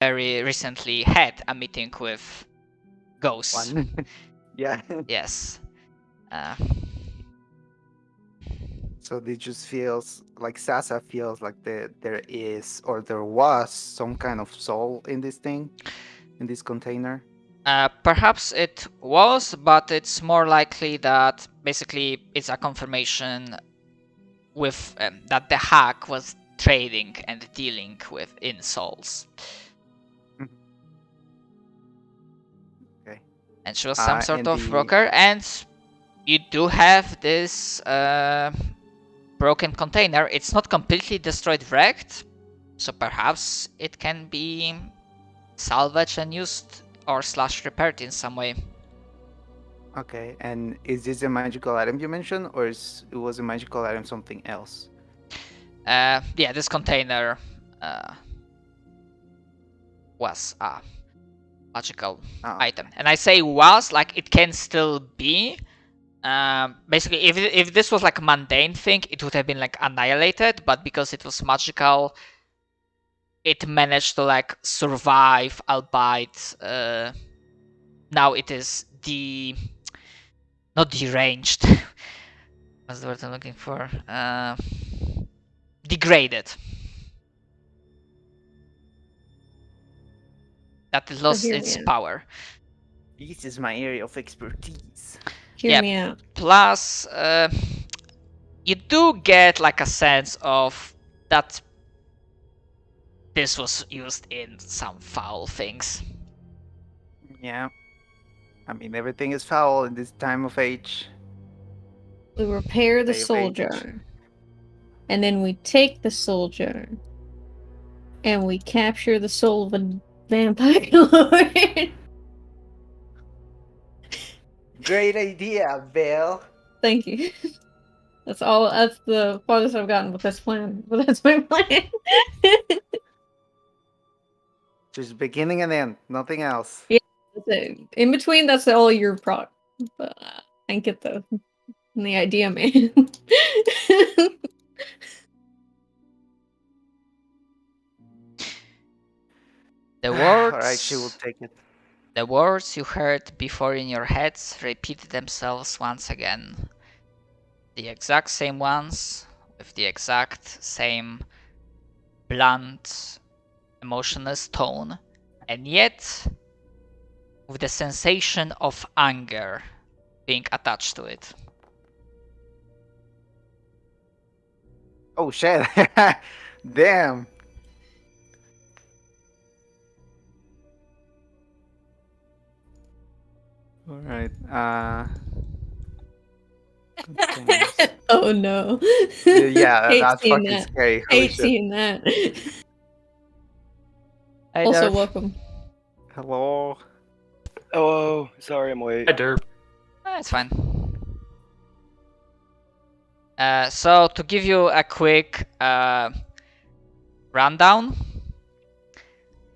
very recently had a meeting with ghosts. One. Yeah. Yes. So it just feels like Sasa feels like there is or there was some kind of soul in this thing, in this container. Perhaps it was, but it's more likely that basically it's a confirmation with that the hack was trading and dealing with insouls. Okay. And she was some sort And of broker, and you do have this broken container. It's not completely destroyed, wrecked, so perhaps it can be salvaged and used or slash repaired in some way. Okay, and is this a magical item you mentioned, or it was a magical item something else? Yeah, this container was a magical item, and I say was like it can still be. Basically, if this was like a mundane thing, it would have been like annihilated. But because it was magical, it managed to like survive, albeit now it is not deranged. What's the word I'm looking for? Degraded. That it lost its power. This is my area of expertise. Hear me out. Plus, you do get like a sense of that this was used in some foul things. Yeah. I mean, everything is foul in this time of age. We repair the Day of soul age. jar. And then we take the soul jar. And we capture the soul of a vampire lord. Great idea, Bill. Thank you. That's the farthest I've gotten with this plan. But that's my plan. Just beginning and end, nothing else. Yeah, that's it. In between, that's all your product. But I get the idea, man. The words. Alright, she will take it. The words you heard before in your heads repeat themselves once again. The exact same ones, with the exact same blunt, emotionless tone, and yet with the sensation of anger being attached to it. Oh shit. Damn. Alright. Oh no. Yeah, that's fucking scary. Holy Hate shit. seeing that. Hey, also, Derp. welcome. Hello. Hello. Sorry, I'm late. Hi, Derp. It's fine. So to give you a quick rundown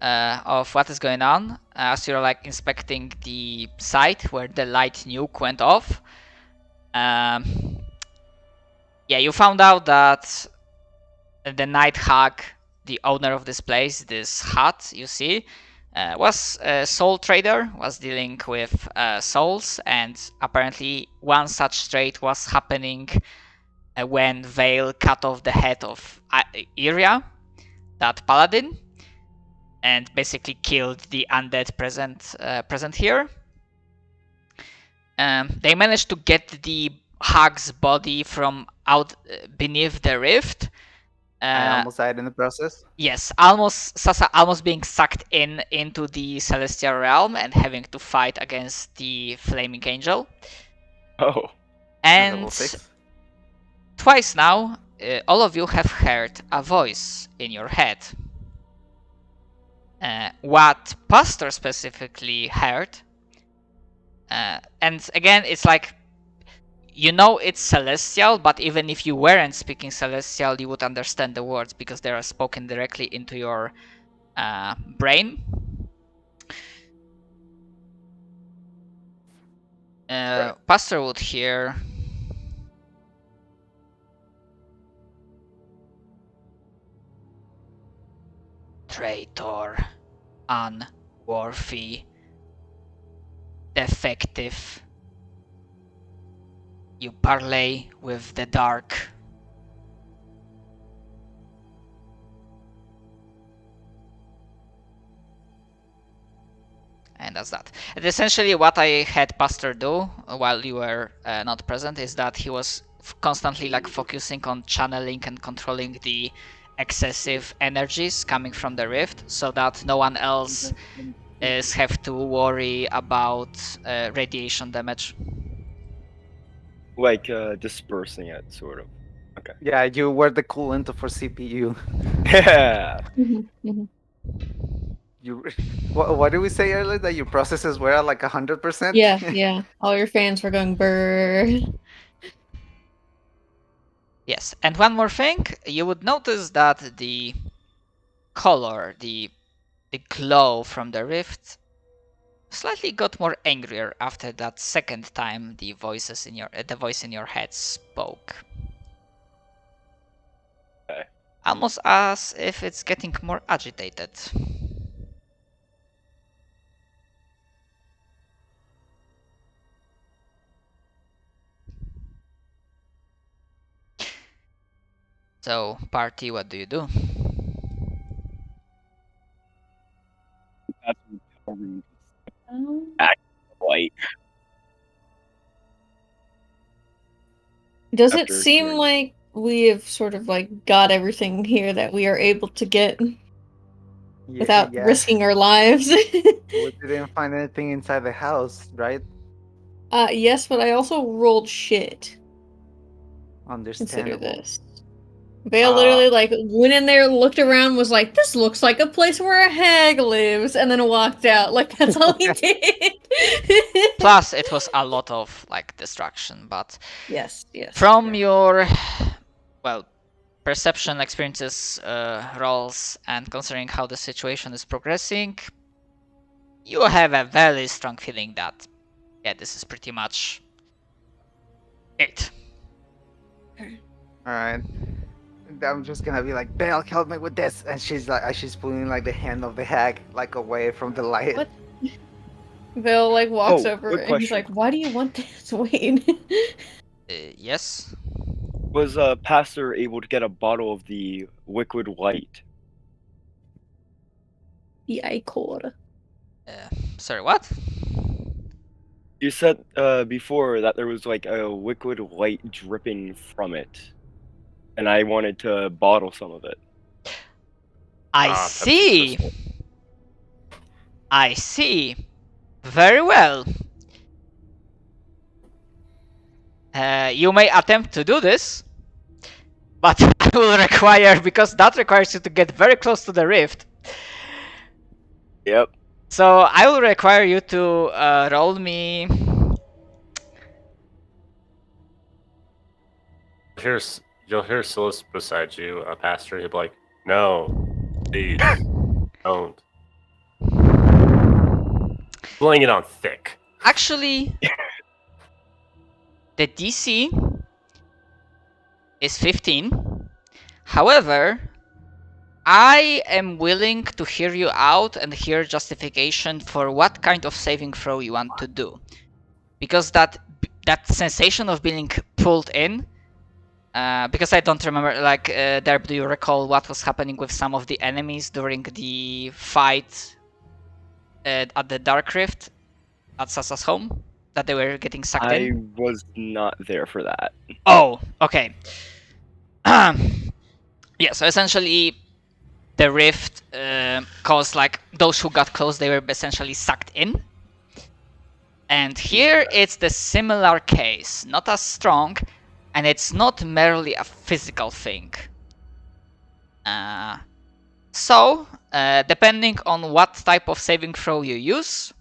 of what is going on, as you're like inspecting the site where the light nuke went off, yeah, you found out that the night hag, the owner of this place, this hut you see, was a soul trader, was dealing with souls, and apparently one such trade was happening when Vale cut off the head of Iria, that paladin, and basically killed the undead present here. They managed to get the hag's body from out beneath the rift. I almost died in the process. Yes, Sasa almost being sucked into the celestial realm and having to fight against the flaming angel. Oh. And twice now, all of you have heard a voice in your head. What Pastor specifically heard, and again, it's like, you know it's celestial, but even if you weren't speaking celestial, you would understand the words because they are spoken directly into your brain. Pastor would hear, "Traitor, unworthy, defective. You parley with the dark. And that's that. And essentially what I had Pastor do while you were not present is that he was constantly like focusing on channeling and controlling the excessive energies coming from the rift so that no one else is have to worry about radiation damage. Like dispersing it, sort of. Yeah, you were the coolant for CPU. Yeah. You, what did we say earlier? That your processes were at like 100%? Yeah. All your fans were going brrr. Yes, and one more thing, you would notice that the color, the glow from the rift slightly got more angrier after that second time the voice in your head spoke. Okay. Almost as if it's getting more agitated. So, party, what do you do? That's white. Does it After seem hearing- like we have sort of like got everything here that we are able to get without Yeah. risking our lives? We didn't find anything inside the house, right? Yes, but I also rolled shit. Consider Understandable. this. Vale literally like went in there, looked around, was like, "This looks like a place where a hag lives," and then walked out. Like that's all he did. Plus, it was a lot of like distraction, but yes. from your perception, experiences, rolls, and considering how the situation is progressing, you have a very strong feeling that this is pretty much it. Alright. I'm just gonna be like, Belle, help me with this, and she's pulling like the hand of the hag like away from the light. What? Vale like walks Oh, over good and he's question. like, "Why do you want this, Wayne?" Yes. Was Pastor able to get a bottle of the liquid white? The ichor. Sorry, what? You said before that there was like a liquid light dripping from it, and I wanted to bottle some of it. I see. I see. Very well. You may attempt to do this, but I will require, because that requires you to get very close to the rift. Yep. So I will require you to roll me. You'll hear Silas beside you, Pastor. He'll be like, "No, please, don't." Laying it on thick. Actually, the DC is 15. However, I am willing to hear you out and hear justification for what kind of saving throw you want to do. Because that sensation of being pulled in, because I don't remember, like, Derb, do you recall what was happening with some of the enemies during the fight at the Dark Rift at Sasa's home? That they were getting sucked I in? was not there for that. Oh, okay. Yeah, so essentially the rift caused, like, those who got close, they were essentially sucked in. And here it's the similar case, not as strong, and it's not merely a physical thing. So, depending on what type of saving throw you use,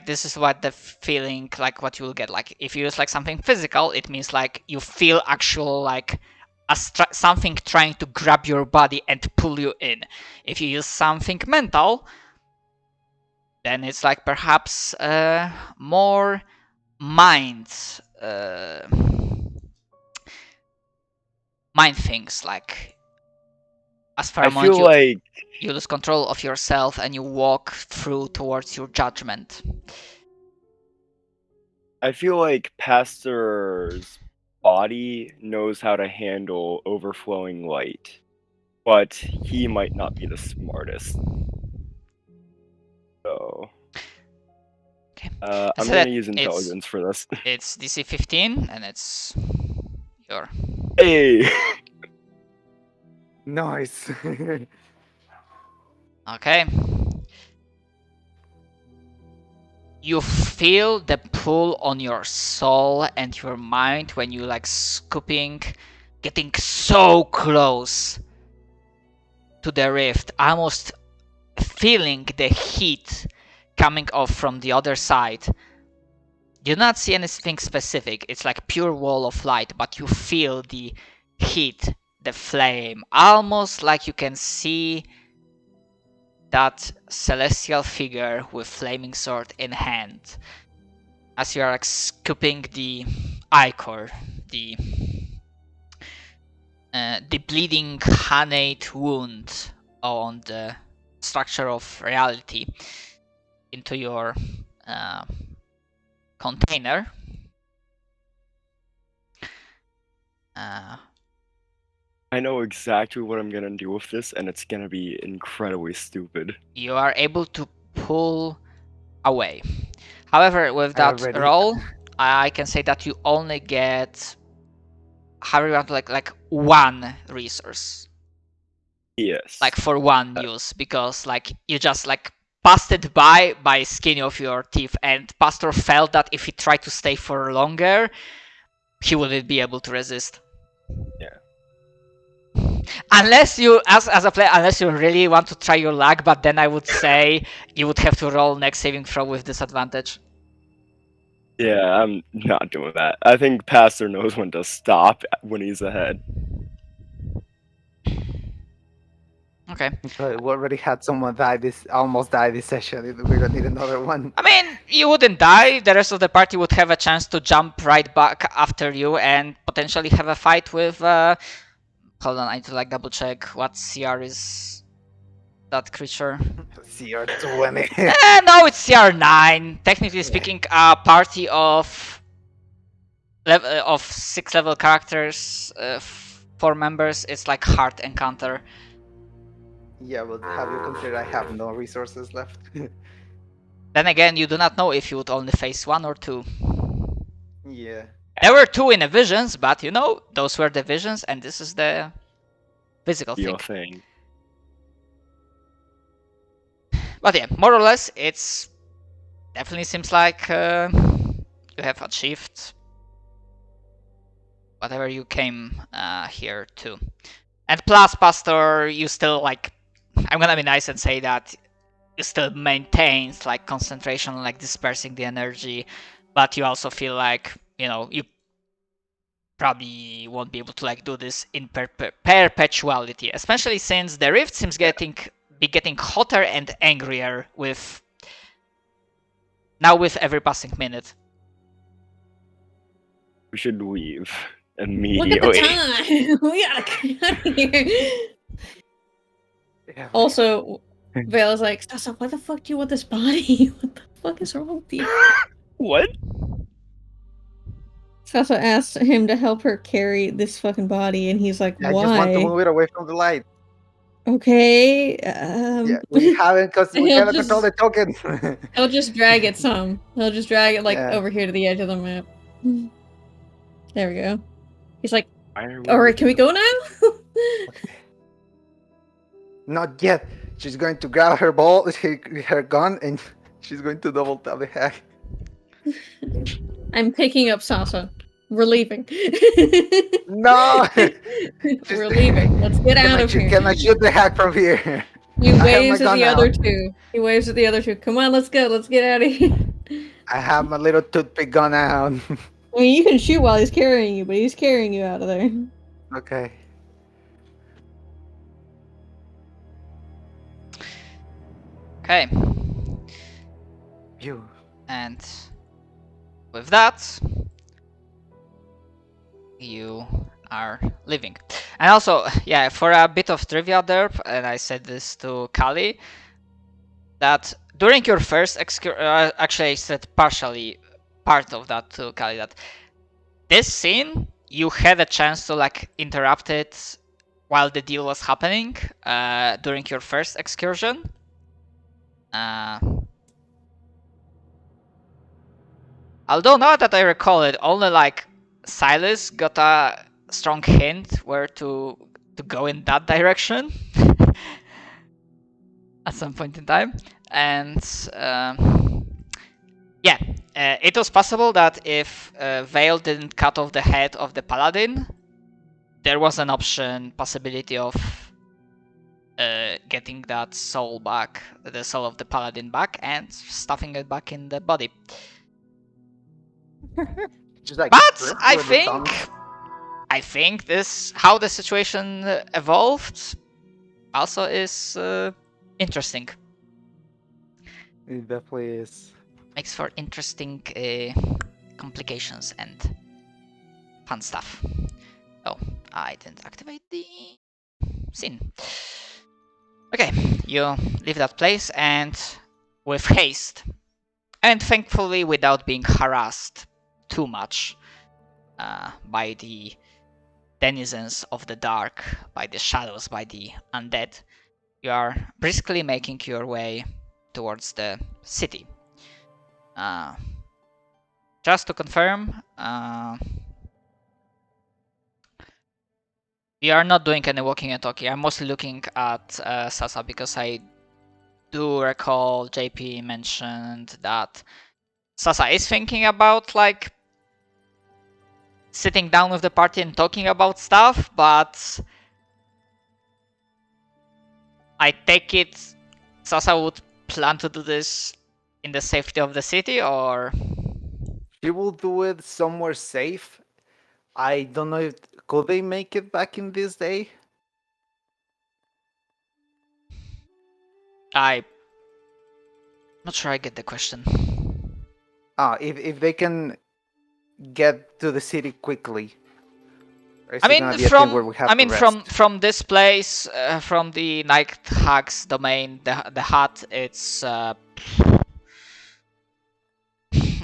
this is what the feeling, like, what you will get. Like, if you use like something physical, it means like you feel actual, like, something trying to grab your body and pull you in. If you use something mental, then it's like perhaps more mind things, like As for I a moment, feel like you lose control of yourself and you walk through towards your judgment. Pastor's body knows how to handle overflowing light, but he might not be the smartest. So, Okay. I'm So gonna that use intelligence for this. It's DC 15 and it's your. Hey, Nice. Okay. You feel the pull on your soul and your mind when you like scooping, getting so close to the rift, almost feeling the heat coming off from the other side. You do not see anything specific, it's like pure wall of light, but you feel the heat, the flame, almost like you can see that celestial figure with flaming sword in hand as you are like scooping the ichor, the bleeding honeyed wound on the structure of reality into your container. I know exactly what I'm gonna do with this, and it's gonna be incredibly stupid. You are able to pull away. However, with that Already. roll, I can say that you only get however you want like one resource. Yes. Like for one use, because like you just like passed it by skin of your teeth, and Pastor felt that if he tried to stay for longer, he wouldn't be able to resist. Yeah. Unless you, as a player, unless you really want to try your luck, but then I would say you would have to roll next saving throw with disadvantage. Yeah, I'm not doing that. I think Pastor knows when to stop when he's ahead. Okay. But we already had someone almost die this session. We don't need another one. I mean, you wouldn't die. The rest of the party would have a chance to jump right back after you and potentially have a fight with. Hold on, I need to like double check what CR is that creature. CR20. No, it's CR9. Technically speaking, a party of 6 level characters, 4 members. It's like hard encounter. Yeah, but have you considered I have no resources left? Then again, you do not know if you would only face 1 or 2. Yeah. There were 2 in the visions, but you know, those were the visions, and this is the physical Real thing. thing. But yeah, more or less, it's definitely seems like you have achieved whatever you came here to. And plus, Pastor, you still like. I'm gonna be nice and say that you still maintains like concentration, like dispersing the energy, but you also feel like you probably won't be able to like do this in perpetuality, especially since the rift seems getting hotter and angrier with every passing minute. We should leave Look at immediately. the time. We gotta get out of here. Yeah. Also, Vale's like, Sasa, why the fuck do you want this body? What the fuck is wrong with you? What? Sasa asked him to help her carry this fucking body, and he's like, I just want to why? move it away from the light. Okay. Yeah, we haven't because we He'll cannot control the token. He'll just drag it some. He'll just drag it like Yeah. over here to the edge of the map. There we go. He's like, Why are we alright, can we leaving? go now? Okay. Not yet. She's going to grab her ball, her gun, and she's going to double tap the hack. I'm picking up Sasa. We're leaving. No! We're leaving. Let's get out of here. Can I shoot the hack from here? He I have waves my at gun the out. other two. He waves at the other two. Come on, let's go. Let's get out of here. I have my little toothpick gun out. I mean, you can shoot while he's carrying you, but he's carrying you out of there. Okay. Okay, Phew. and with that, you are leaving. And also, yeah, for a bit of trivia there, and I said this to Kali, that during your first actually I said partially part of that to Kali, that this scene you had a chance to like interrupt it while the deal was happening during your first excursion. Although now that I recall it, only like Silas got a strong hint where to go in that direction at some point in time, and yeah, it was possible that if Vale didn't cut off the head of the paladin, there was an possibility of getting that soul back, the soul of the paladin back, and stuffing it back in the body. Just like, But I with the tongue. think this how the situation evolved also is interesting. It definitely is. Makes for interesting complications and fun stuff. Oh, I didn't activate the scene. Okay, you leave that place and with haste, and thankfully without being harassed too much by the denizens of the dark, by the shadows, by the undead, you are briskly making your way towards the city. Just to confirm, we are not doing any walking and talking. I'm mostly looking at Sasa because I do recall JP mentioned that Sasa is thinking about like sitting down with the party and talking about stuff, but I take it Sasa would plan to do this in the safety of the city, or She will do it somewhere safe. I don't know if could they make it back in this day. I'm not sure I get the question. If they can get to the city quickly. Or is I it mean, gonna be a thing where we have to rest? from this place, from the Night Hag's domain, the hut, it's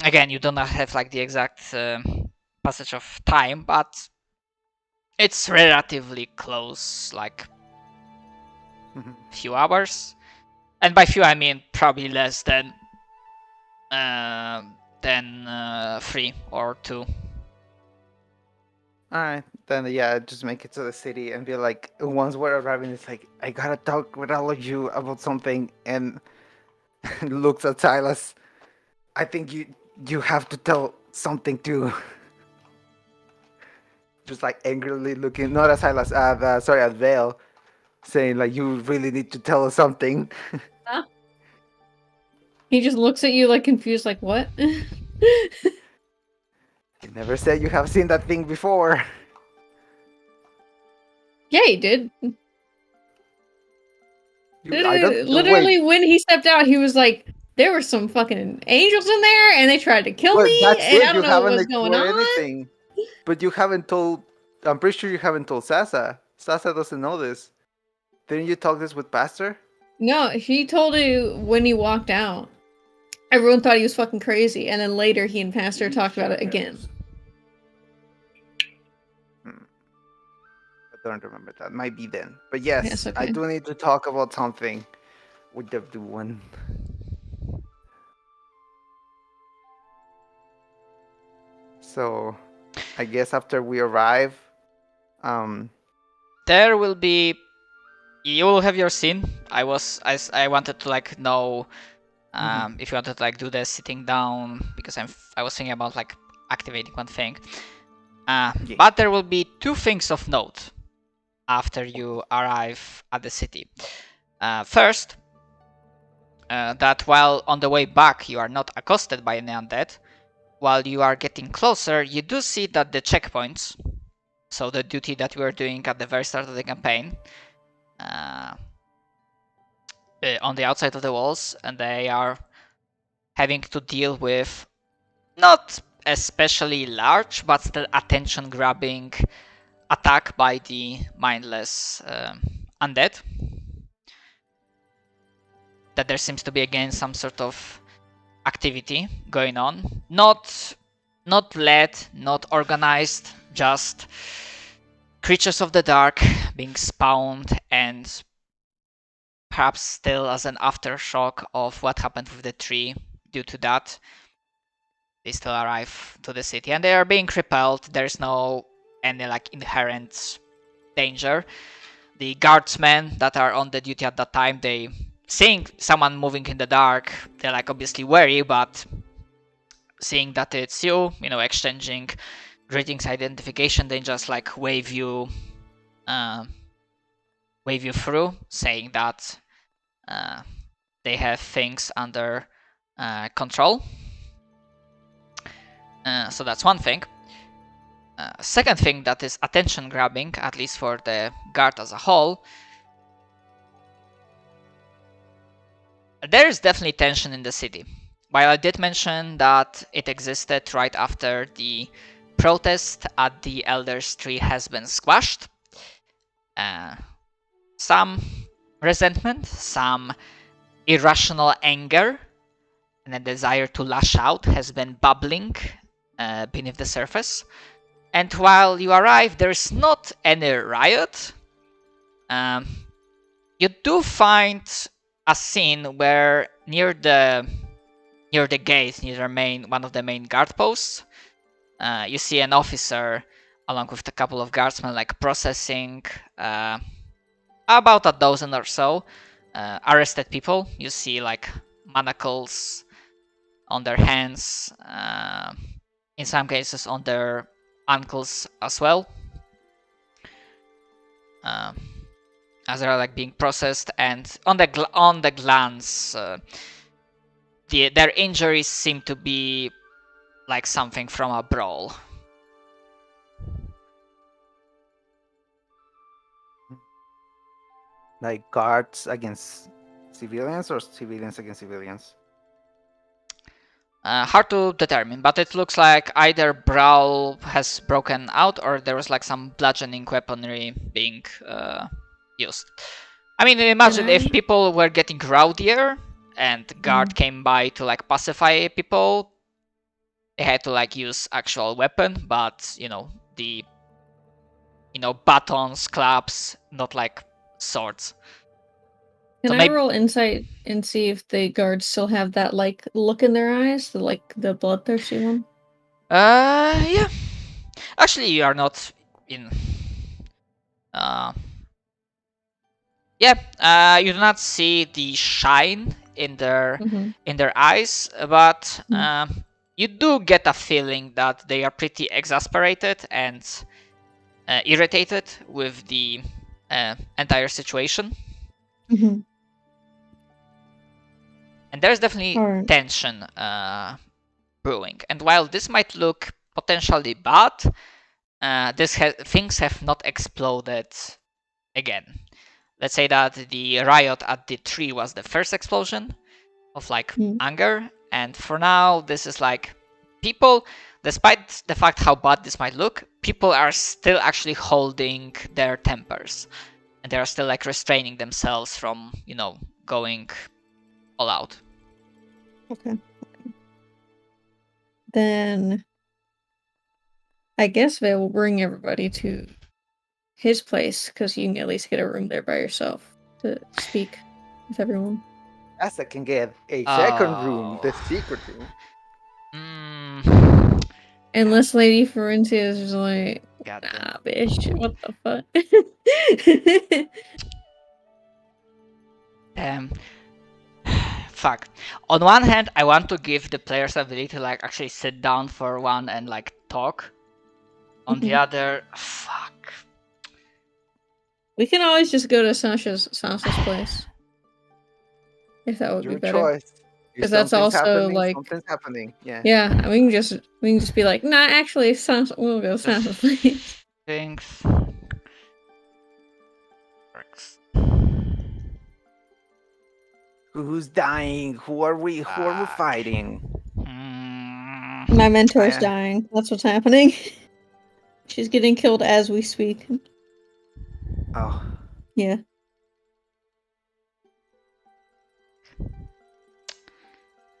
again, you do not have like the exact passage of time, but it's relatively close, like few hours, and by few I mean probably less than 3 or 2. Alright, then yeah, just make it to the city and be like, once we're arriving, it's like, I gotta talk with all of you about something, and looks at Silas. I think you have to tell something too. Just like angrily looking, not at Silas, at Vale, saying like, you really need to tell us something. He just looks at you like confused, like, what? You never said you have seen that thing before. Yeah, he did. wait, Literally, when he stepped out, he was like, there were some fucking angels in there, and they tried to kill but me, that's and it. I You don't know haven't what's going explored on. anything. But you haven't told. I'm pretty sure you haven't told Sasa. Sasa doesn't know this. Didn't you talk this with Pastor? No, he told you when he walked out. Everyone thought he was fucking crazy, and then later he and Pastor talked about it again. I don't remember that. Might be then. But yes, Yes, okay. I do need to talk about something with everyone. So, I guess after we arrive, There will be. You will have your scene. I wanted to like know if you wanted to like do the sitting down, because I was thinking about like activating one thing. Yeah. But there will be 2 things of note after you arrive at the city. First, that while on the way back you are not accosted by any undead, while you are getting closer, you do see that the checkpoints, so the duty that we were doing at the very start of the campaign, on the outside of the walls, and they are having to deal with not especially large, but still attention-grabbing attack by the mindless undead. That there seems to be again some sort of activity going on. Not led, not organized, just creatures of the dark being spawned, and perhaps still as an aftershock of what happened with the tree. Due to that, they still arrive to the city and they are being repelled. There's no any like inherent danger. The guardsmen that are on the duty at that time, they seeing someone moving in the dark, they're like obviously wary, but seeing that it's you, exchanging greetings, identification, they just like wave you through, saying that they have things under control. So that's one thing. Second thing that is attention grabbing, at least for the guard as a whole, there is definitely tension in the city. While I did mention that it existed right after the protest at the Elder's Tree has been squashed, some resentment, some irrational anger, and a desire to lash out has been bubbling beneath the surface. And while you arrive, there's not any riot. You do find a scene where near the gate, near one of the main guard posts, you see an officer along with a couple of guardsmen like processing about a dozen or so arrested people. You see like manacles on their hands, in some cases on their ankles as well, as they are like being processed. And on the glance, their injuries seem to be like something from a brawl. Like guards against civilians or civilians against civilians? Hard to determine, but it looks like either brawl has broken out or there was like some bludgeoning weaponry being used. I mean, imagine if people were getting rowdier and guard came by to like pacify people, they had to like use actual weapon, but the batons, clubs, not like swords. Can So I roll insight and see if the guards still have that like look in their eyes, the bloodthirsty one? Yeah. Actually, you are not in. Yeah. You do not see the shine in their eyes, but you do get a feeling that they are pretty exasperated and irritated with the entire situation. And there's definitely tension brewing. And while this might look potentially bad, things have not exploded again. Let's say that the riot at the tree was the first explosion of like anger, and for now this is like people, despite the fact how bad this might look, people are still actually holding their tempers, and they are still like restraining themselves from going all out. Okay. Then I guess they will bring everybody to his place, because you can at least get a room there by yourself to speak with everyone. Yes, I can get a second room, the secret room. Unless Lady Florencia is just like, nah, bitch, what the fuck? Fuck. On one hand, I want to give the players the ability to like actually sit down for one and like talk. On the other, fuck. We can always just go to Sansa's place. If that would be better. Your choice. Because that's also like something's happening. Yeah. Yeah, we can just be like, nah, actually, we'll go to Sansa's place. Things. Works. Who's dying? Who are we fighting? My mentor's dying. That's what's happening. She's getting killed as we speak. Oh, Yeah.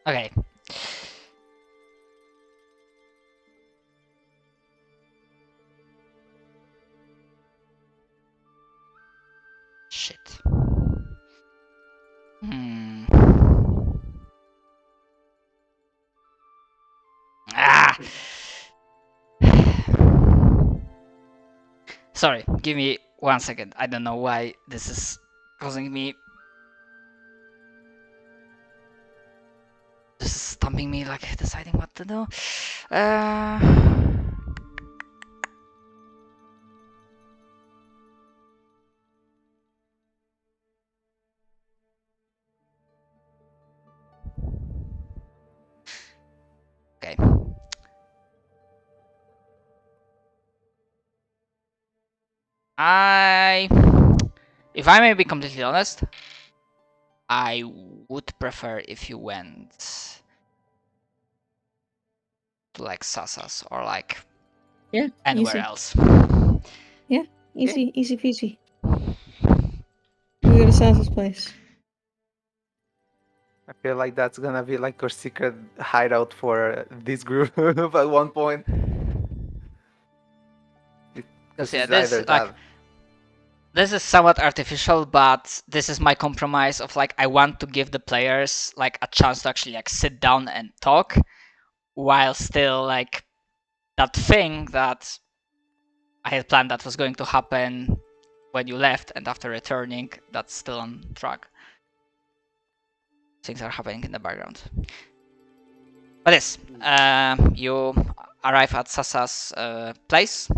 Okay. Shit. Hmm. Ah! Sorry, give me 1 second. I don't know why this is causing me. This is stumping me, like deciding what to do. Okay. If I may be completely honest, I would prefer if you went to like Sasas or like Yeah. anywhere Easy. else. Easy peasy. We go to Sas's place. I feel like that's gonna be like our secret hideout for this group at one point. This Yeah, is this either like that. this is somewhat artificial, but this is my compromise of like I want to give the players like a chance to actually like sit down and talk while still like that thing that I had planned that was going to happen when you left and after returning, that's still on track. Things are happening in the background. But yes, you arrive at Sasa's place.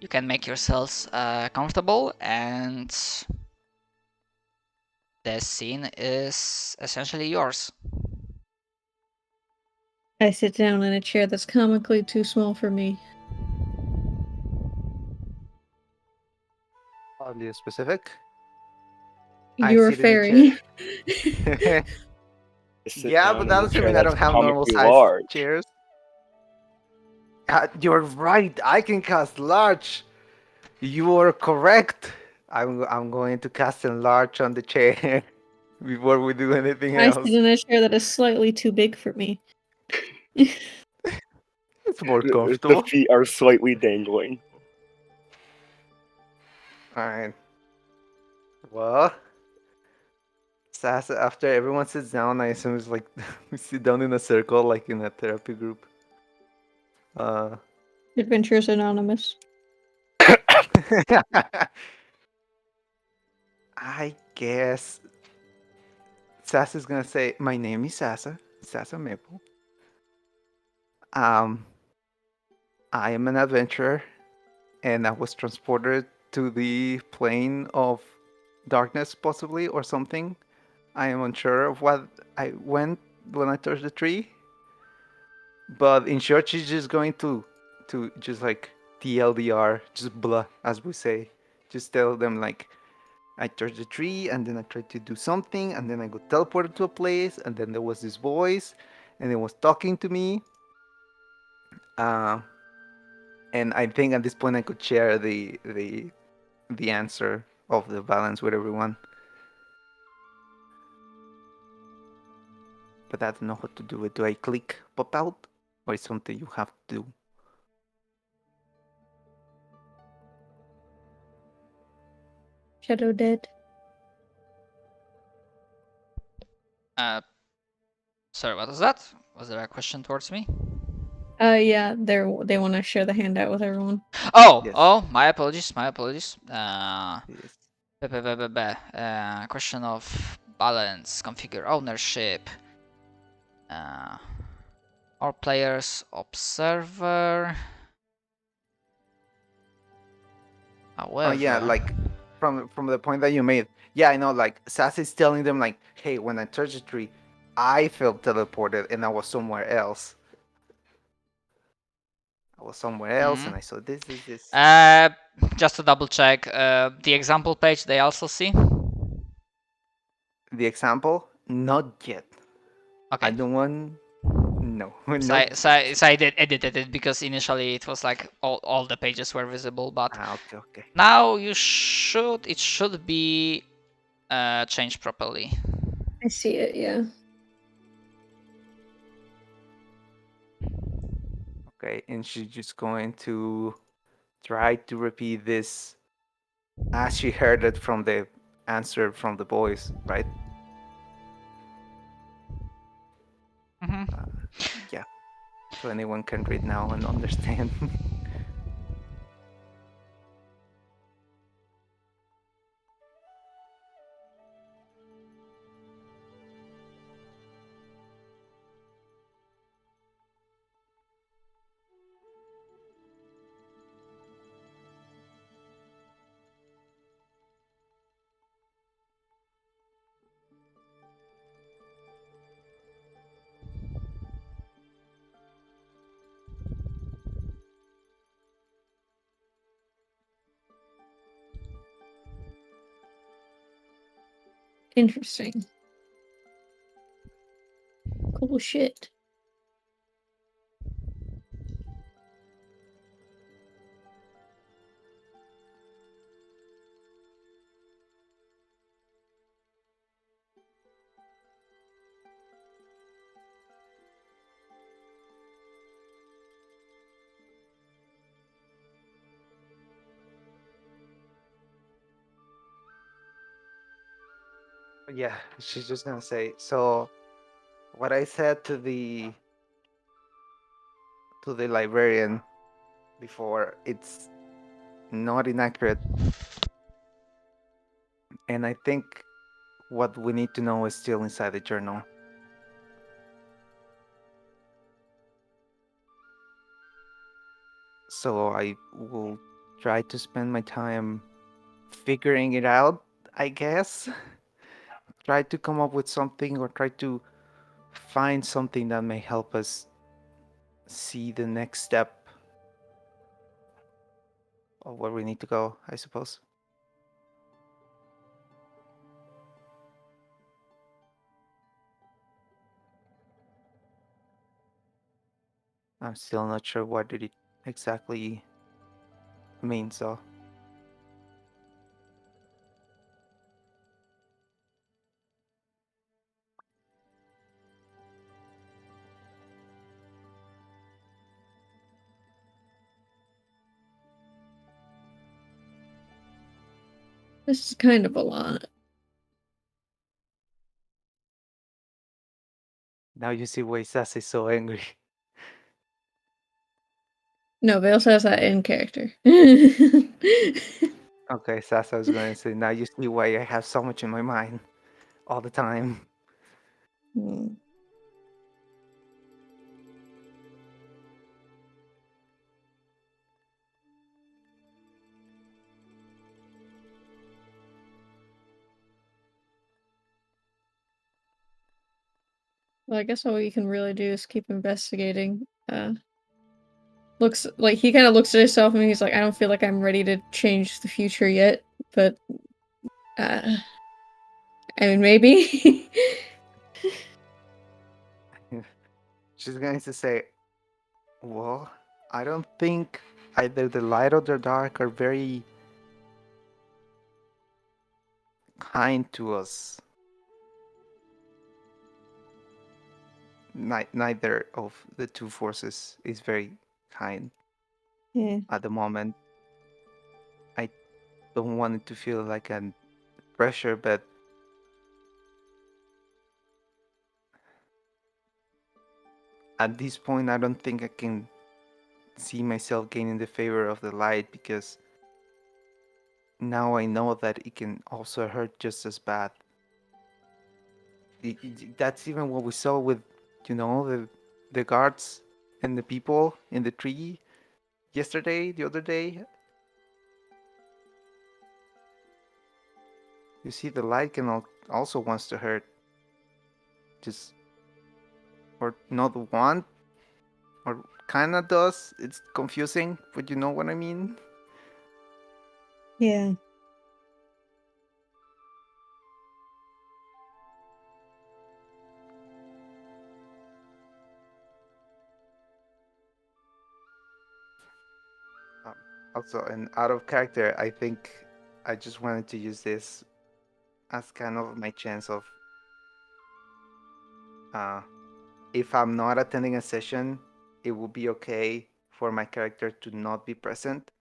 You can make yourselves comfortable, and the scene is essentially yours. I sit down in a chair that's comically too small for me. Oddly specific. I You're a sit in the fairy. chair. I sit Yeah, down but that in a doesn't chair mean I that's don't have normal comically sized large. chairs. You're right. I can cast large. You are correct. I'm going to cast enlarge on the chair before we do anything I sit else. in a chair that is slightly too big for me. It's more The comfortable. feet are slightly dangling. All right. Well, Sasa, after everyone sits down, I assume it's like we sit down in a circle, like in a therapy group. Adventures Anonymous. I guess Sasa's gonna say, "My name is Sasa Maple. Um, I am an adventurer, and I was transported to the plane of darkness, possibly, or something. I am unsure of what I went when I touched the tree. But in short, she's just going to just like TLDR, just blah, as we say. Just tell them like I touched the tree, and then I tried to do something, and then I got teleported to a place, and then there was this voice, and it was talking to me. Uh, and I think at this point I could share the answer of the balance with everyone. But I don't know how to do it. Do I click pop out, or is something you have to do? Shadow Dead. Sorry, what was that? Was there a question towards me? Yeah, they want to share the handout with everyone. Oh, Yes. oh, my apologies. Yes. Question of balance, configure ownership. All players, observer. Oh yeah, However, like from the point that you made. Yeah, I know. Like Sassy's telling them, like, "Hey, when I touched the tree, I felt teleported, and I was somewhere else. I was somewhere else, and I saw this." just to double check, the example page they also see. The example, not yet. I Okay. don't want No, So no. I did edited it because initially it was like all the pages were visible, but Okay. now it should be changed properly. I see it, yeah. Okay, and she's just going to try to repeat this as she heard it from the answer from the boys, right? Hmm. Yeah. So anyone can read now and understand. Interesting. Cool shit. Yeah, she's just gonna say, so what I said to the librarian before, it's not inaccurate. And I think what we need to know is still inside the journal. So I will try to spend my time figuring it out, I guess. Try to come up with something or try to find something that may help us see the next step of where we need to go, I suppose. I'm still not sure what did it exactly mean, so This is kind of a lot. now you see why Sas is so angry. No, Vale says that in character. Okay, Sasa was going to say, now you see why I have so much in my mind all the time. Hmm. Well, I guess all we can really do is keep investigating. Looks like he kind of looks at himself and he's like, I don't feel like I'm ready to change the future yet, but I mean, maybe. She's going to say, well, I don't think either the light or the dark are very kind to us. Neither of the two forces is very kind Yeah. at the moment. I don't want it to feel like a pressure, but at this point, I don't think I can see myself gaining the favor of the light because now I know that it can also hurt just as bad. That's even what we saw with, the guards and the people in the tree yesterday, the other day. You see, the light can also wants to hurt, just or not want, or kinda does. It's confusing, but you know what I mean. Yeah. Also, and out of character, I think I just wanted to use this as kind of my chance of, if I'm not attending a session, it will be okay for my character to not be present,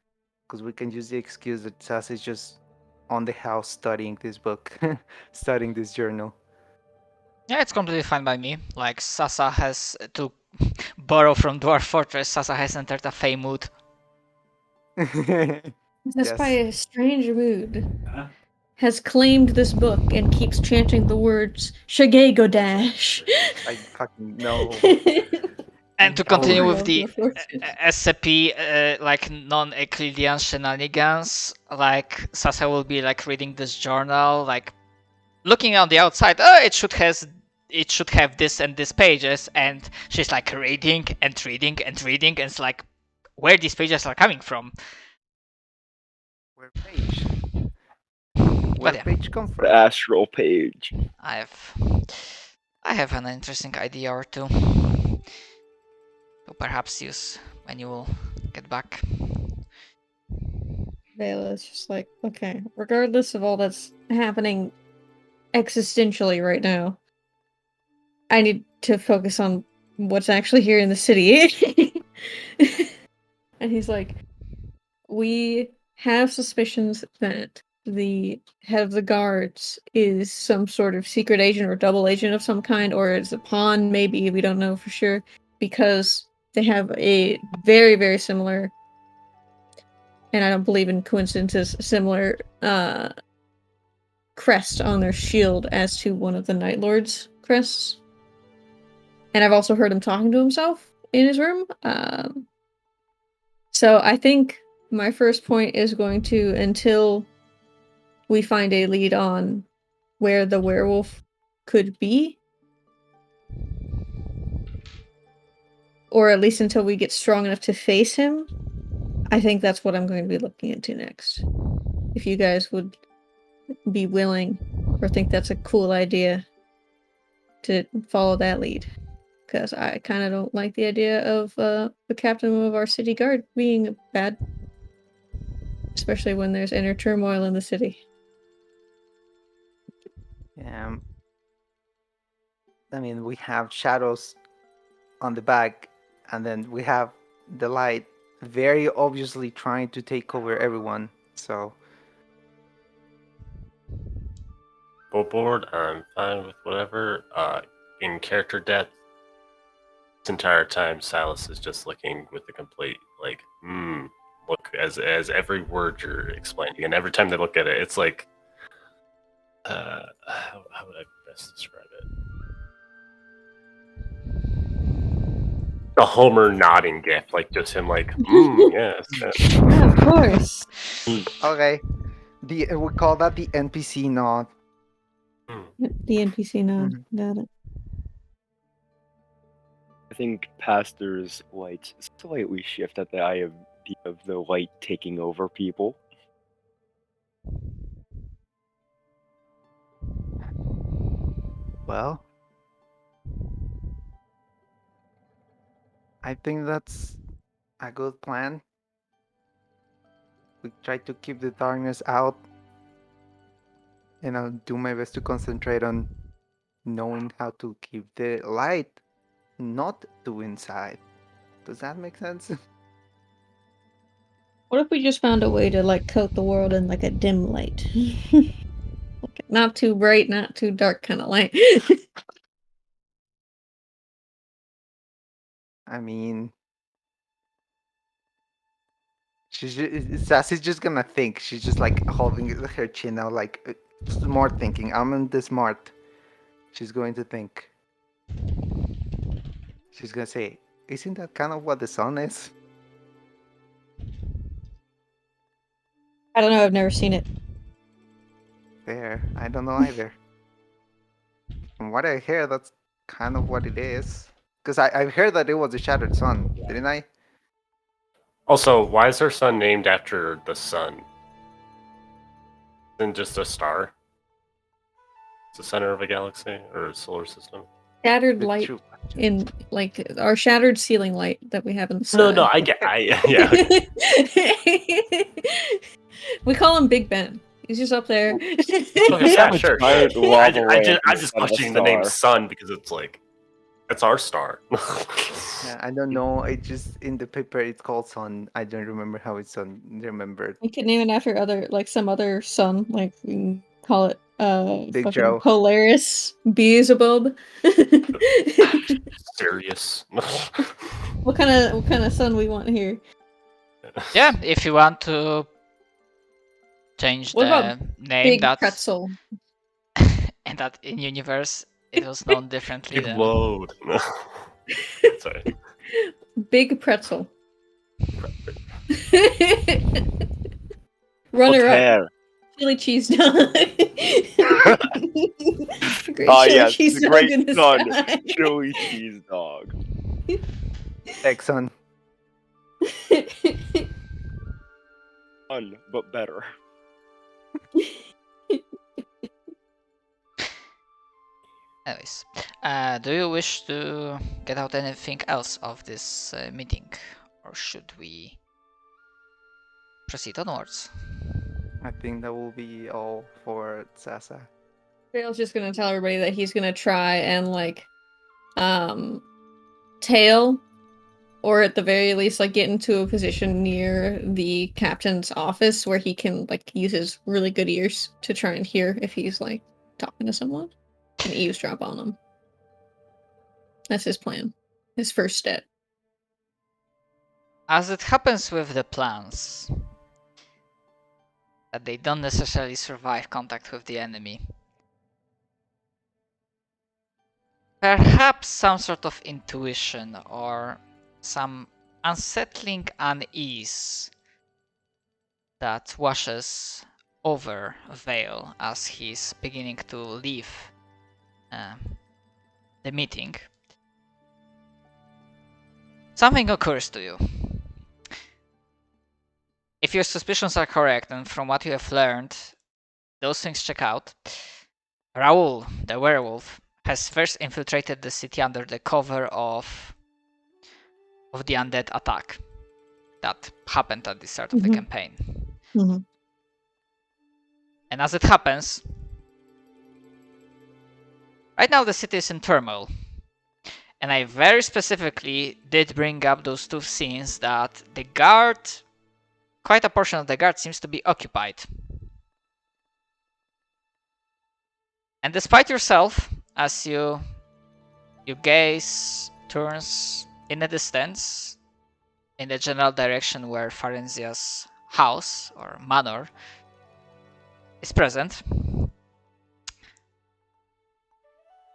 because we can use the excuse that Sas is just on the house studying this book, studying this journal. Yeah, it's completely fine by me. Like, Sasa has to borrow from Dwarf Fortress. Sasa has entered a Fey mood. Despite Yes. a strange mood, has claimed this book and keeps chanting the words Shigego Dash. I fucking know. And to Oh, continue I with love the Dwarf Fortress. SCP, like non-Euclidean shenanigans, like Sasa will be like reading this journal, like looking on the outside. Oh, it should have this and this pages, and she's like reading and reading and reading, and it's like where these pages are coming from. where page? But Where yeah, page come The from? astral page. I have an interesting idea or two to perhaps use when you will get back. Vela's just like, okay, regardless of all that's happening existentially right now, I need to focus on what's actually here in the city. And he's like, we have suspicions that the head of the guards is some sort of secret agent or double agent of some kind, or it's a pawn, maybe, we don't know for sure, because they have a very, very similar, and I don't believe in coincidences, similar crest on their shield as to one of the Night Lord's crests. And I've also heard him talking to himself in his room. So I think my first point is going to, until we find a lead on where the werewolf could be, or at least until we get strong enough to face him, I think that's what I'm going to be looking into next. If you guys would be willing or think that's a cool idea to follow that lead. Because I kind of don't like the idea of the captain of our city guard being bad. Especially when there's inner turmoil in the city. Yeah. I mean, we have shadows on the back, and then we have the light very obviously trying to take over everyone. So, Full board, I'm fine with whatever. In character depth, this entire time Silas is just looking with the complete look as every word you're explaining, and every time they look at it, it's like how would I best describe it? A Homer nodding gif, like just him like, yes. Yeah, of course. okay. We call that the NPC nod. The NPC nod. Got it. I think Pastor's light slightly shift at the idea of the light taking over people. Well, I think that's a good plan. We try to keep the darkness out, and I'll do my best to concentrate on knowing how to keep the light not too inside. Does that make sense? What if we just found a way to like coat the world in like a dim light? Okay, not too bright, not too dark kind of light. I mean, Sassy's just gonna think. She's just like holding her chin out, like smart thinking. I'm in the smart. She's going to think. She's gonna say, "Isn't that kind of what the sun is?" I don't know, I've never seen it. Fair. I don't know either. From what I hear, that's kind of what it is. Because I've heard that it was a shattered sun, didn't I? Also, why is her son named after the sun? Isn't just a star? It's the center of a galaxy or a solar system. shattered The light true in like our shattered ceiling light that we have in the sky. No, I get. Yeah. We call him Big Ben. He's just up there. Okay, We yeah, have a sure. giant lava lamp I'm just instead of a questioning the name star. Sun because it's like that's our star. Yeah, I don't know. I just in the paper it's called Sun. I don't remember how it's remembered. We could name it after other like some other sun. Like we can call it Big fucking Joe. Polaris Beelzebub. Serious. What kind of sun we want here? Yeah, if you want to change What the about name Big that Pretzel? and that in universe it was known differently. Big Then load. Sorry. Big Pretzel. Runner up. Hair. Chili cheese dog. Great Ah, chili yes, cheese the dog in great the sun, sky. chili cheese dog. Exxon. Fun, but better. anyways, do you wish to get out anything else of this meeting, or should we proceed onwards? I think that will be all for Sasa. Dale's just gonna tell everybody that he's gonna try and like tail, or at the very least like get into a position near the captain's office where he can like use his really good ears to try and hear if he's like talking to someone and eavesdrop on them. That's his plan. His first step. As it happens with the plans, that they don't necessarily survive contact with the enemy. Perhaps some sort of intuition or some unsettling unease that washes over Vale as he's beginning to leave the meeting. Something occurs to you. If your suspicions are correct, and from what you have learned, those things check out. Raoul, the werewolf, has first infiltrated the city under the cover of the undead attack that happened at the start of the campaign. And as it happens, right now the city is in turmoil. And I very specifically did bring up those two scenes that the guard, quite a portion of the guard seems to be occupied. And despite yourself, as your gaze turns in the distance, in the general direction where Farenzia's house or manor is present,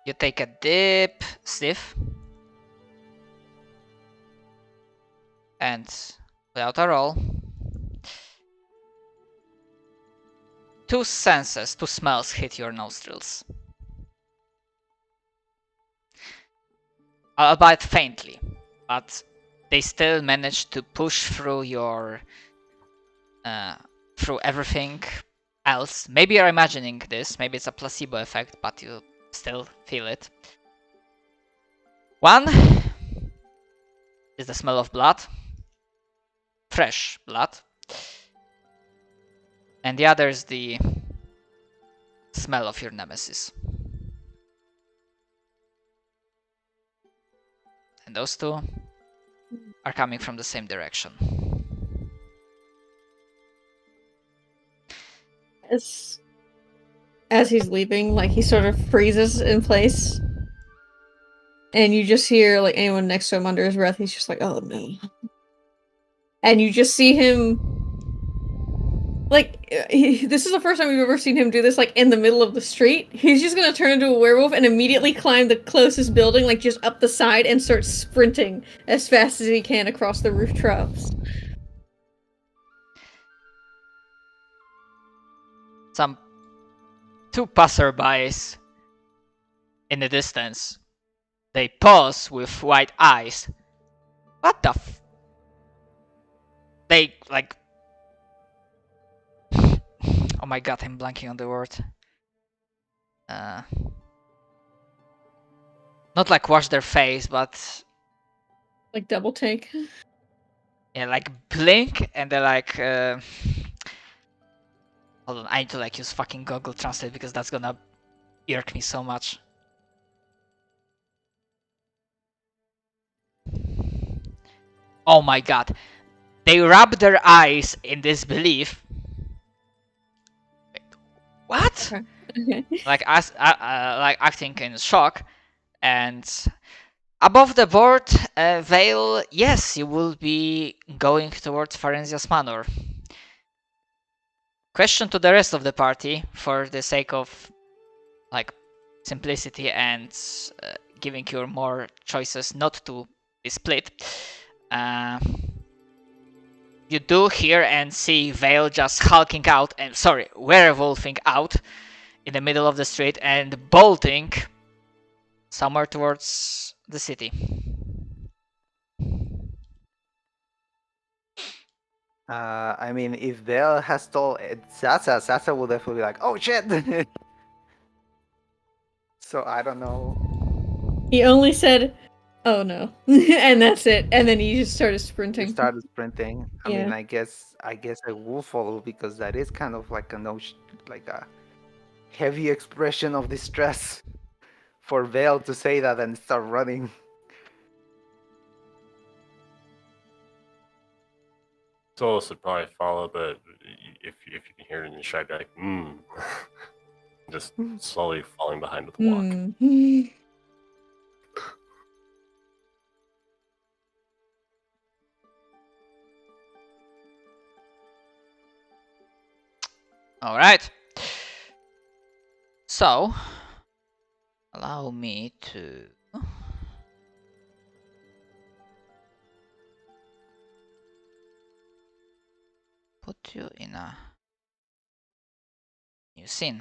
you take a deep sniff, and without a roll, two smells hit your nostrils. Albeit faintly, but they still manage to push through your through everything else. Maybe you're imagining this, maybe it's a placebo effect, but you still feel it. One is the smell of blood, fresh blood, and the other is the smell of your nemesis. And those two are coming from the same direction. As he's leaving, like he sort of freezes in place. And you just hear like anyone next to him under his breath, he's just like, oh no. And you just see him like this is the first time we've ever seen him do this like in the middle of the street. He's just gonna turn into a werewolf and immediately climb the closest building, like just up the side, and start sprinting as fast as he can across the rooftops. Some two passerbys in the distance. They pause with wide eyes. What the f... They, like... Oh my god, I'm blanking on the word. not like wash their face, but Like double take. yeah, like blink, and they're like, hold on, I need to like use fucking Google Translate because that's gonna irk me so much. Oh my god. They rub their eyes in disbelief. Wait, what? Okay. Like like acting in shock. And above the board, Vale, yes, you will be going towards Farenzia's Manor. Question to the rest of the party, for the sake of like simplicity and giving you more choices not to be split. You do hear and see Vale just hulking out, and sorry, werewolfing out in the middle of the street and bolting somewhere towards the city. I mean, if Belle has told Sasa, Sasa will definitely be like, "Oh shit!" So I don't know. He only said, "Oh no," and that's it. And then he just started He sprinting. started sprinting. I mean, Yeah. I guess I will follow because that is kind of like a like a heavy expression of distress for Vale to say that and start running. Solus would probably follow, but if you can hear it in the shy, be like, just slowly falling behind with the walk. All right. So, allow me to put you in a new scene.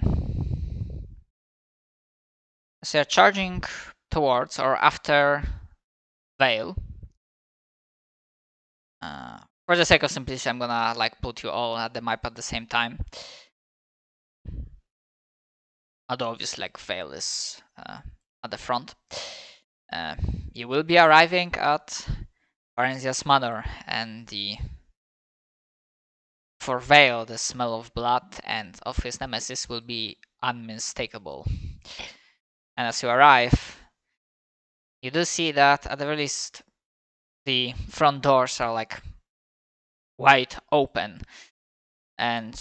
So you're charging towards or after Vale. For the sake of simplicity, I'm gonna like put you all at the map at the same time. Although obviously like Vale is at the front. You will be arriving at Varenzia's Manor, and for Vale, the smell of blood and of his nemesis will be unmistakable. And as you arrive, you do see that at the very least the front doors are like wide open, and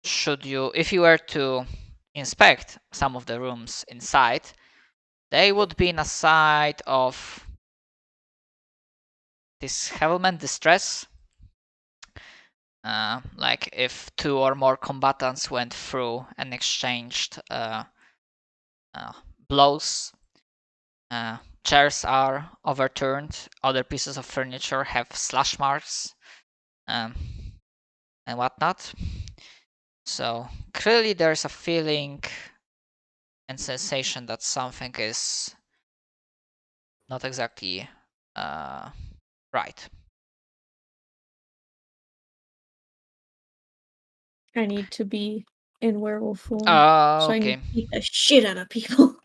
if you were to inspect some of the rooms inside, they would be in a side of dishevelment, distress. Like if two or more combatants went through and exchanged blows. Chairs are overturned, other pieces of furniture have slash marks, and whatnot. So clearly there's a feeling and sensation that something is not exactly right. I need to be in werewolf form, so I Okay. can beat the shit out of people.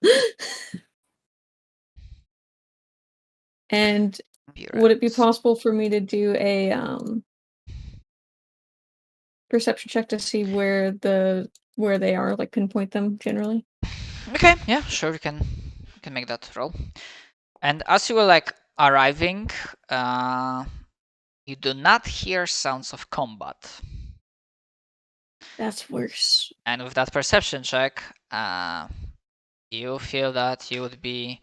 And would it be possible for me to do a perception check to see where they are, like pinpoint them generally? Okay, yeah, sure, you can make that roll. And as you were like arriving, you do not hear sounds of combat. That's worse. And with that perception check, you feel that you would be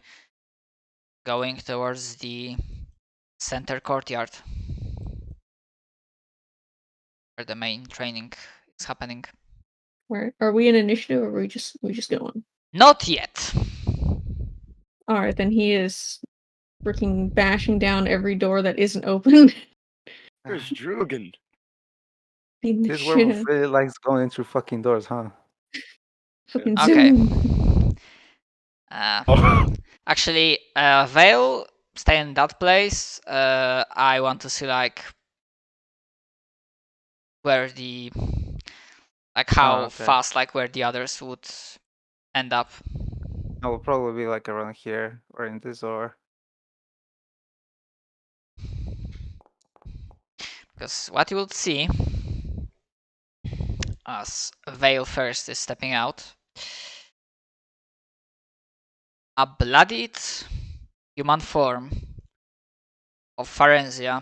going towards the center courtyard where the main training is happening. Where are we in initiative, or we just going? Not yet. All right, then he is freaking bashing down every door that isn't open. Where's Drugan? Beating the This shit werewolf out- really likes going through fucking doors, huh? fucking Okay. zoom. Oh, Actually, Vale, stay in that place. I want to see like where how okay. fast like where the others would end up. I will probably be like around here or in this door. Because what you will see as Vale first is stepping out, a bloodied human form of Farenzia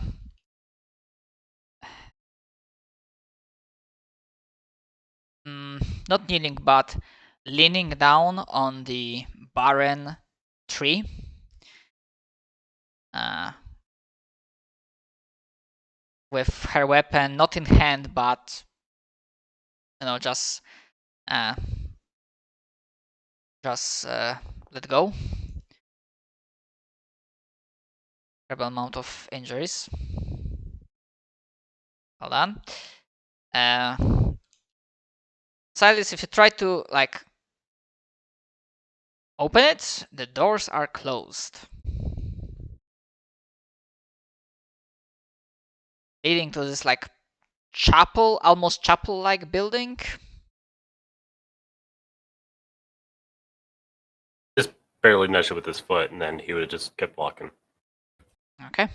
not kneeling but leaning down on the barren tree. With her weapon not in hand but just let go. Terrible amount of injuries. Hold on. Silas, if you try to like open it, the doors are closed, leading to this like chapel, almost chapel-like building. Just barely nudged it with his foot, and then he would have just kept walking. Okay.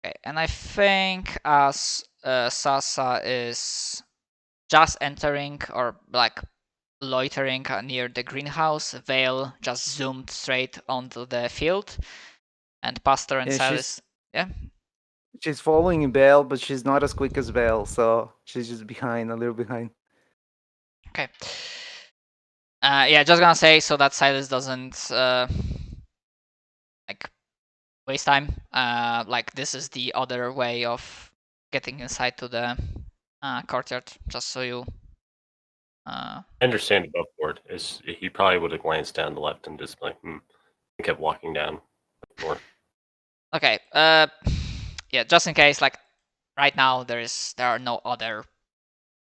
Okay, and I think as Sasa is just entering or like loitering near the greenhouse, Vale just zoomed straight onto the field, and Pastor and Yeah, Silas. Yeah. She's following Bale, but she's not as quick as Bale, so she's just behind, a little behind. Okay. Yeah, just gonna say so that Silas doesn't like waste time. Like this is the other way of getting inside to the courtyard. Just so you. I understand above board. He probably would have glanced down the left and just like, and kept walking down the floor. Okay. Yeah, just in case, like right now there are no other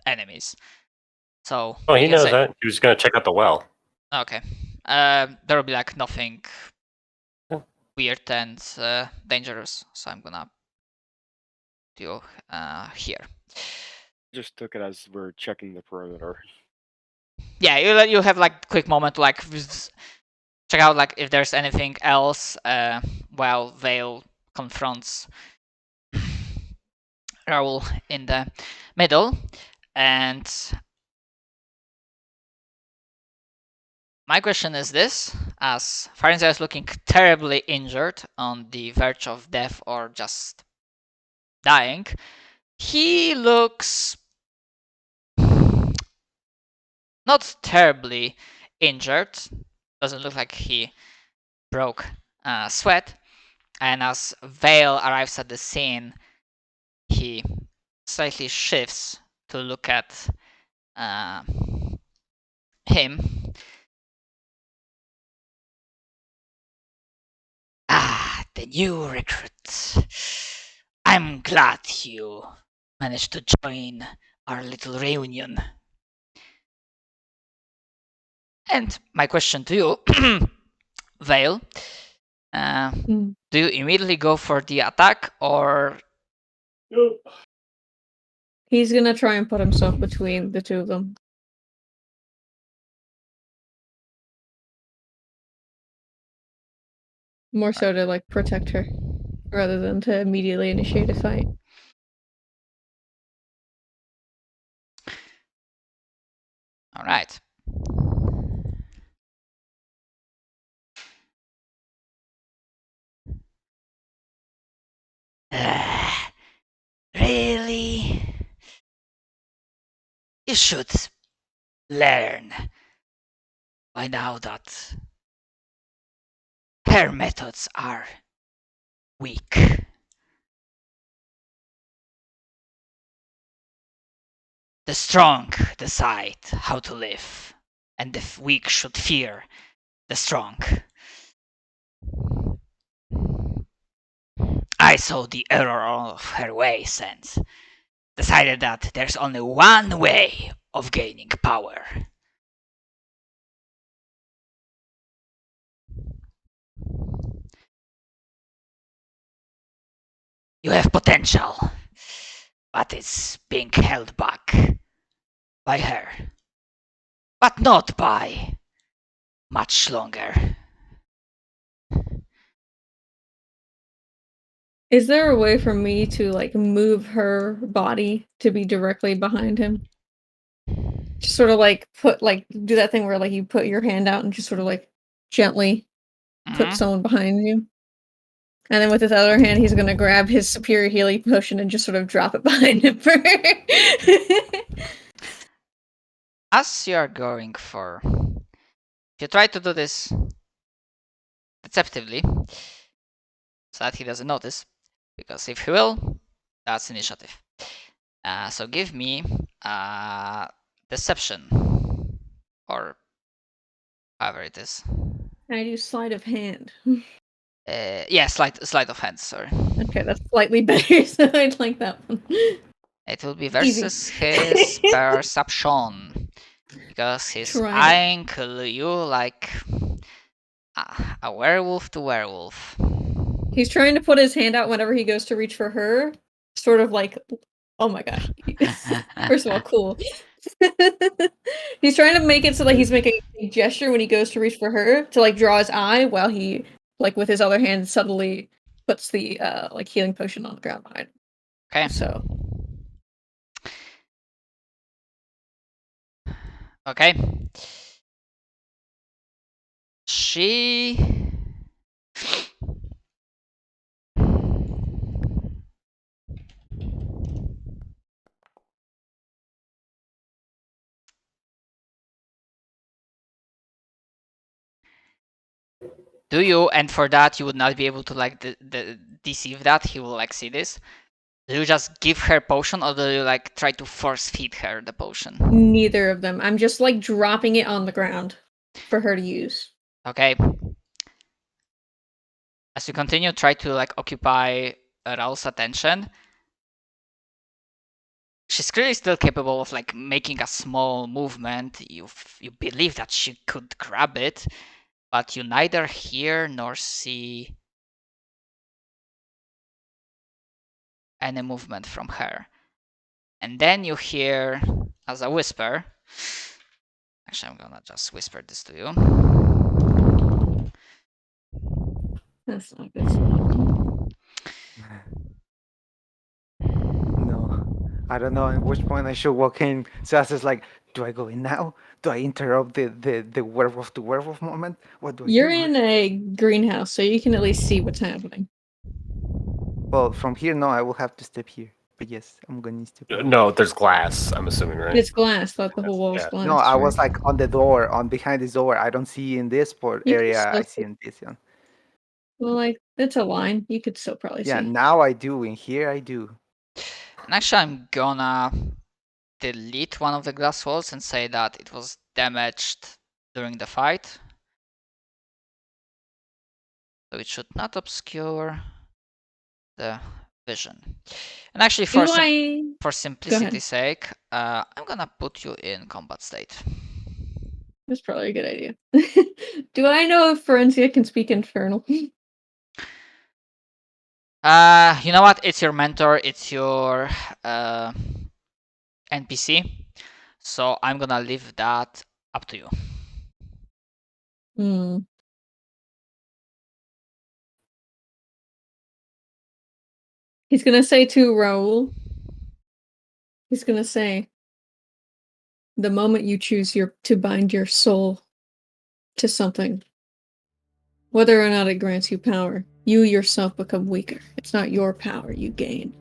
enemies. So. Oh, he you can knows say, that. He was gonna check out the well. Okay. There will be like nothing Yeah. weird and dangerous, so I'm gonna do here. Just took it as we're checking the perimeter. Yeah, you have like quick moment to like check out like if there's anything else while Vale confronts Raoul in the middle. And my question is this: as Farenzia is looking terribly injured, on the verge of death or just dying, he looks not terribly injured. Doesn't look like he broke sweat. And as Vale arrives at the scene, he slightly shifts to look at him. Ah, the new recruit. I'm glad you managed to join our little reunion. And my question to you, Vale, do you immediately go for the attack or? He's gonna try and put himself between the two of them. More so to like protect her, rather than to immediately initiate a fight. All right. Really? You should learn by now that her methods are weak. The strong decide how to live, and the weak should fear the strong. I saw the error of her ways and decided that there's only one way of gaining power. You have potential, but it's being held back by her. But not by much longer. Is there a way for me to like move her body to be directly behind him? Just sort of like do that thing where like you put your hand out and just sort of like gently put Mhm. someone behind you. And then with his other hand, he's gonna grab his superior healing potion and just sort of drop it behind him. As you are going for, if you try to do this deceptively, so that he doesn't notice, because if he will, that's initiative. So give me deception, or however it is. Can I do sleight of hand? Yeah, sleight of hand. Sorry. Okay, that's slightly better, so I'd like that one. It will be Easy. versus his perception, because he's Try it. eyeing you like a werewolf to werewolf. He's trying to put his hand out whenever he goes to reach for her. Sort of like, oh my gosh. First of all, cool. He's trying to make it so that he's making a gesture when he goes to reach for her to like draw his eye while he like with his other hand subtly puts the like healing potion on the ground behind him. Okay. So Okay. She. Do you, and for that you would not be able to like deceive that, he will like see this. Do you just give her potion, or do you like try to force feed her the potion? neither of them. I'm just like dropping it on the ground for her to use. Okay. As you continue, try to like occupy Raul's attention. She's clearly still capable of like making a small movement. You believe that she could grab it, but you neither hear nor see any movement from her. And then you hear, as a whisper, actually I'm gonna just whisper this to you. That's not good. Song. No, I don't know at which point I should walk in. So I was like, do I go in now? Do I interrupt the werewolf to werewolf moment? What do I You're do? in a greenhouse, so you can at least see what's happening. Well, from here, no, I will have to step here. But yes, I'm gonna step. No, there's glass. I'm assuming, right? It's glass, like the whole wall's Yeah. glass. No, I was right? like on the door, on behind this door. I don't see in this port You can area. still I see see. in this one. Well, like it's a line. You could still probably Yeah, see. now I do. In here, I do. And actually I'm gonna delete one of the glass walls and say that it was damaged during the fight. So it should not obscure the vision. And actually Do for I? for simplicity's sake, I'm gonna put you in combat state. That's probably a good idea. Do I know if Forensia can speak Infernal? You know what? It's your mentor. It's your NPC. So I'm gonna leave that up to you. Hmm. He's gonna say to Raul. He's gonna say, "The moment you choose to bind your soul to something, whether or not it grants you power, you yourself become weaker. It's not your power you gain."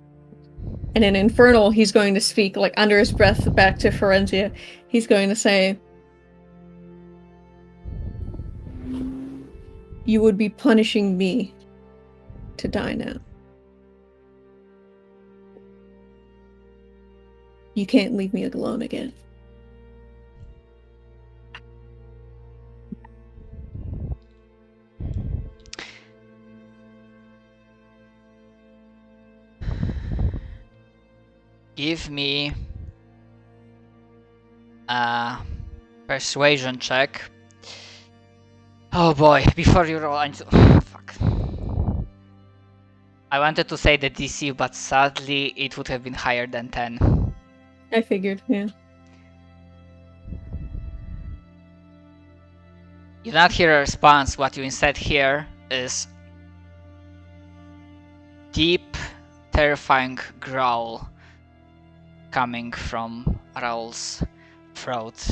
And in Infernal, he's going to speak like under his breath back to Forensia. He's going to say, "You would be punishing me to die now. You can't leave me alone again." Give me a persuasion check. Oh boy, before you roll, fuck. I wanted to say the DC, but sadly it would have been higher than 10. I figured, yeah. You do not hear a response. What you instead hear is deep, terrifying growl coming from Raul's throat.